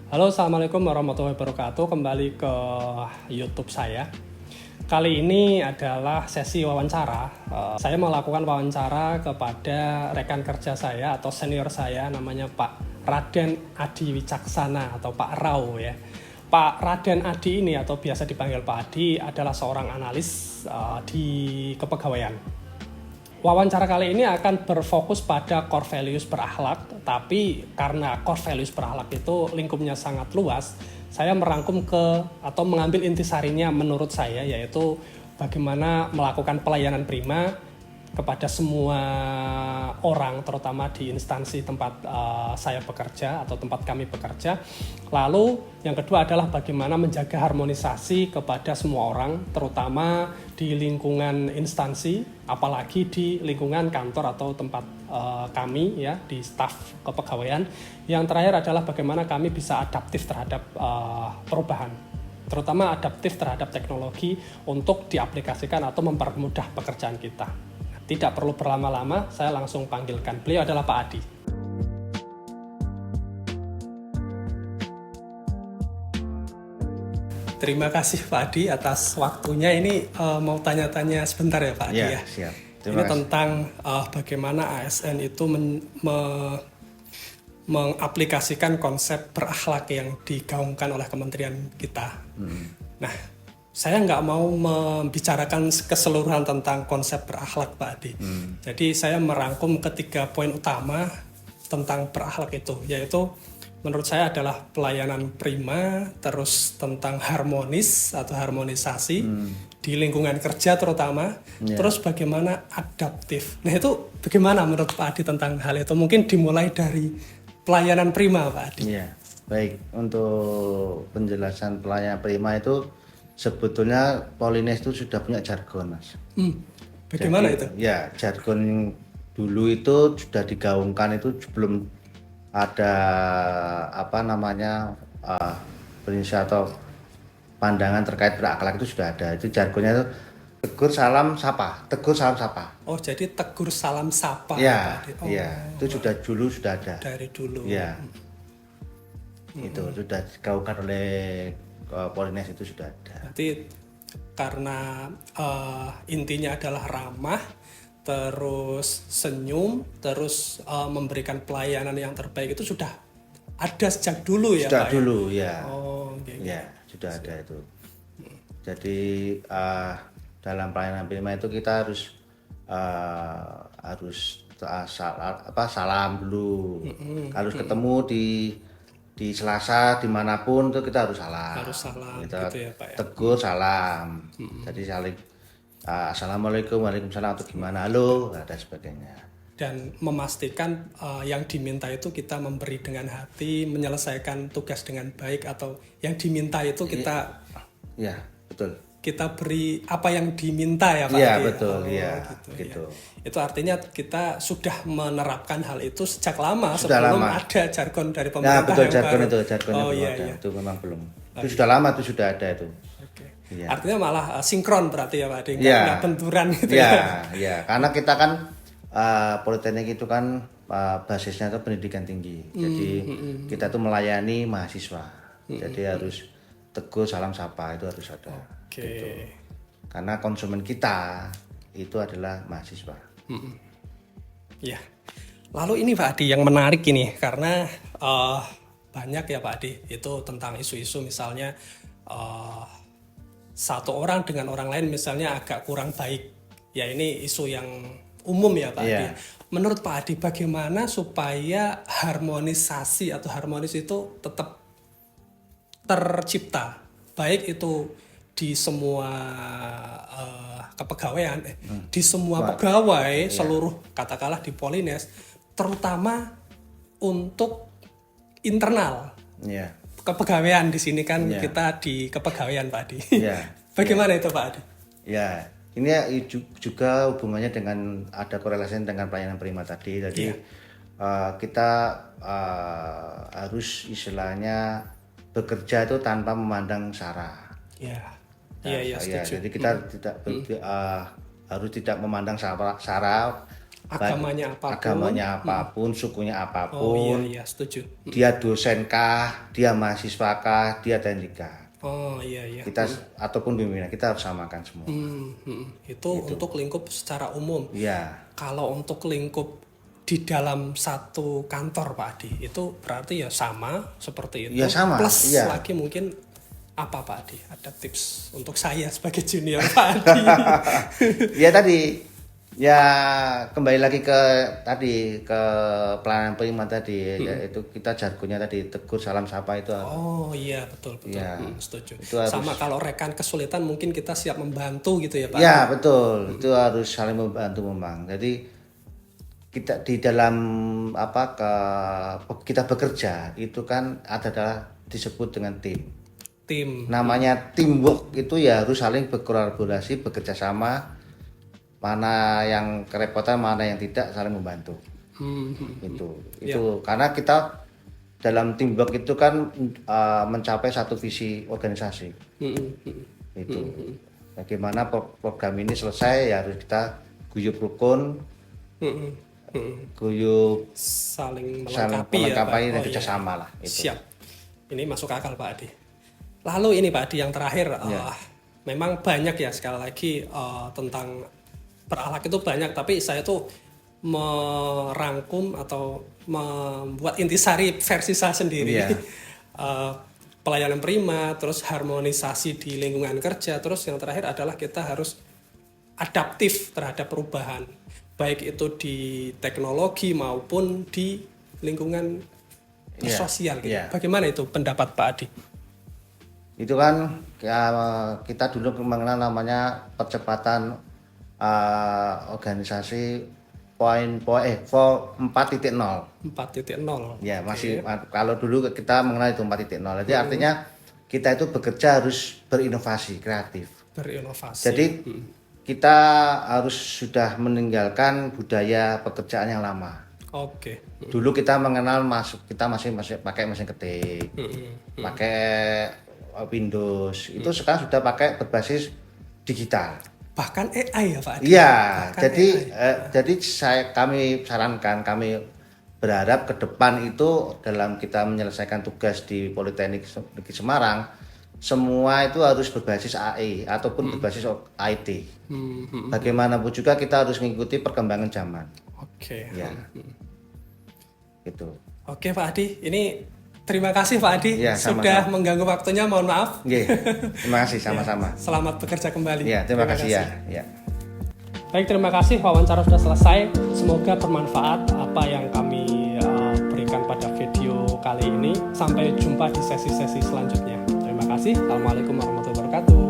Halo, Assalamualaikum warahmatullahi wabarakatuh. Kembali ke YouTube saya. Kali ini adalah sesi wawancara. Saya melakukan wawancara kepada rekan kerja saya atau senior saya, namanya Pak Raden Adi Wicaksana atau Pak Rau ya. Pak Raden Adi ini atau biasa dipanggil Pak Adi adalah seorang analis di kepegawaian. Wawancara kali ini akan berfokus pada core values berakhlak, tapi karena core values berakhlak itu lingkupnya sangat luas, saya merangkum atau mengambil intisarinya menurut saya, yaitu bagaimana melakukan pelayanan prima kepada semua orang, terutama di instansi tempat saya bekerja atau tempat kami bekerja. Lalu yang kedua adalah bagaimana menjaga harmonisasi kepada semua orang, terutama di lingkungan instansi, apalagi di lingkungan kantor atau tempat kami ya, di staf kepegawaian. Yang terakhir adalah bagaimana kami bisa adaptif terhadap perubahan, terutama adaptif terhadap teknologi untuk diaplikasikan atau mempermudah pekerjaan kita. Tidak perlu berlama-lama, saya langsung panggilkan. Beliau adalah Pak Adi. Terima kasih Pak Adi atas waktunya. Ini mau tanya-tanya sebentar ya Pak Adi ya. Siap. Ini tentang bagaimana ASN itu mengaplikasikan konsep berakhlak yang digaungkan oleh kementerian kita. Nah, saya nggak mau membicarakan keseluruhan tentang konsep berakhlak Pak Adi. Jadi saya merangkum ketiga poin utama tentang berakhlak itu, yaitu menurut saya adalah pelayanan prima, terus tentang harmonis atau harmonisasi di lingkungan kerja terutama, terus bagaimana adaptif. Nah itu bagaimana menurut Pak Adi tentang hal itu? Mungkin dimulai dari pelayanan prima Pak Adi. Iya, baik. Untuk penjelasan pelayanan prima itu sebetulnya Polines itu sudah punya jargon, Mas. Bagaimana Jadi, itu? Ya, jargon yang dulu itu sudah digaungkan itu belum ada prinsip atau pandangan terkait berakhlak itu sudah ada. Itu jargonnya itu tegur salam sapa, tegur salam sapa. Oh, jadi tegur salam sapa. Ya, Pak Adi. Oh, ya, itu sudah ada. Dari dulu. Ya, itu sudah digaungkan oleh Polines itu sudah ada. Berarti karena intinya adalah ramah, terus senyum, terus memberikan pelayanan yang terbaik itu sudah ada sejak dulu ya Sudah Pak? dulu ya. Oh, okay. Ya, sudah ada itu. Jadi dalam pelayanan prima itu kita harus salam dulu. Harus ketemu di Selasa dimanapun tuh kita harus salam. Harus salam Kita gitu ya Pak ya. tegur salam. Jadi saling assalamualaikum, waalaikumsalam atau gimana, halo, dan sebagainya. Dan memastikan yang diminta itu kita memberi dengan hati, menyelesaikan tugas dengan baik, atau yang diminta itu kita Ya, betul. kita beri apa yang diminta ya Pak. Iya, Adi? betul, iya, gitu. gitu. Ya. Itu artinya kita sudah menerapkan hal itu sejak lama Sudah sebelum lama. ada jargon dari pemerintah. Nah, betul, yang jargonnya baru. belum iya, ada. iya. Itu memang belum. Itu sudah lama, itu sudah ada itu. Oke. Iya. Artinya malah sinkron berarti ya Pak Adi, Iya. nggak benturan gitu Iya, ya. iya. Karena kita kan Politeknik itu kan basisnya itu pendidikan tinggi. Jadi kita tuh melayani mahasiswa. Jadi harus tegur salam sapa itu harus ada. Oke. Gitu. Karena konsumen kita itu adalah mahasiswa. Ya. Lalu ini Pak Adi yang menarik ini karena banyak ya Pak Adi itu tentang isu-isu misalnya satu orang dengan orang lain misalnya agak kurang baik. Ya ini isu yang umum ya Pak Adi. Menurut Pak Adi bagaimana supaya harmonisasi atau harmonis itu tetap tercipta, baik itu di semua kepegawaian, di semua pegawai seluruh katakanlah di Polines, terutama untuk internal kepegawaian. Di sini kan kita di kepegawaian Pak Adi. Bagaimana itu Pak Adi? Ya, ini juga hubungannya dengan ada korelasi dengan pelayanan prima tadi. Jadi kita harus istilahnya bekerja itu tanpa memandang sara. Iya, setuju. Jadi kita harus tidak memandang sara agamanya apapun, sukunya Oh apapun, iya setuju. dia dosen kah, dia mahasiswa kah, dia teknik kah. Oh iya. Kita ataupun pimpinan kita harus samakan semua. Itu untuk lingkup secara umum. Iya. Kalau untuk lingkup di dalam satu kantor Pak Adi, itu berarti ya sama seperti itu. Ya sama. Plus Iya. lagi mungkin apa Pak Adi? Ada tips untuk saya sebagai junior Pak Adi? Ya tadi, ya kembali lagi ke pelayanan prima tadi, yaitu kita jargonnya tadi tegur salam sapa itu. Oh iya betul. Ya, setuju. itu harus, sama kalau rekan kesulitan mungkin kita siap membantu gitu ya Pak. Ya betul, itu harus saling membantu memang. Jadi kita di dalam kita bekerja itu kan adalah disebut dengan tim. Namanya teamwork itu ya harus saling berkolaborasi, bekerja sama. Mana yang kerepotan, mana yang tidak, saling membantu. Itu karena kita dalam teamwork itu kan mencapai satu visi organisasi. Itu bagaimana program ini selesai ya harus kita guyup rukun, guyup saling melengkapi dan kerjasama lah. Itu. Siap. Ini masuk akal Pak Adi. Lalu ini Pak Adi yang terakhir, memang banyak ya sekali lagi tentang peralak itu banyak, tapi saya tuh merangkum atau membuat intisari versi saya sendiri. Pelayanan prima, terus harmonisasi di lingkungan kerja, terus yang terakhir adalah kita harus adaptif terhadap perubahan, baik itu di teknologi maupun di lingkungan sosial. Gitu. Bagaimana itu pendapat Pak Adi? Itu kan kita dulu mengenal namanya percepatan organisasi 4.0. 4.0. Ya, masih kalau dulu kita mengenal itu 4.0. Jadi artinya kita itu bekerja harus berinovasi, kreatif. Jadi kita harus sudah meninggalkan budaya pekerjaan yang lama. Dulu kita mengenal kita masih pakai mesin ketik, pakai Windows. Itu sekarang sudah pakai berbasis digital. Bahkan AI ya Pak Adi? Iya, jadi kami sarankan, kami berharap ke depan itu dalam kita menyelesaikan tugas di Politeknik Negeri Semarang, semua itu harus berbasis AI ataupun berbasis IT. Bagaimanapun juga kita harus mengikuti perkembangan zaman. Ya. Gitu. Oke Pak Adi, ini terima kasih Pak Adi sudah mengganggu waktunya, mohon maaf. Terima kasih sama-sama. Selamat bekerja kembali. Terima kasih ya. Baik, terima kasih, wawancara sudah selesai. Semoga bermanfaat apa yang kami berikan pada video kali ini. Sampai jumpa di sesi-sesi selanjutnya. Terima kasih. Assalamualaikum warahmatullahi wabarakatuh.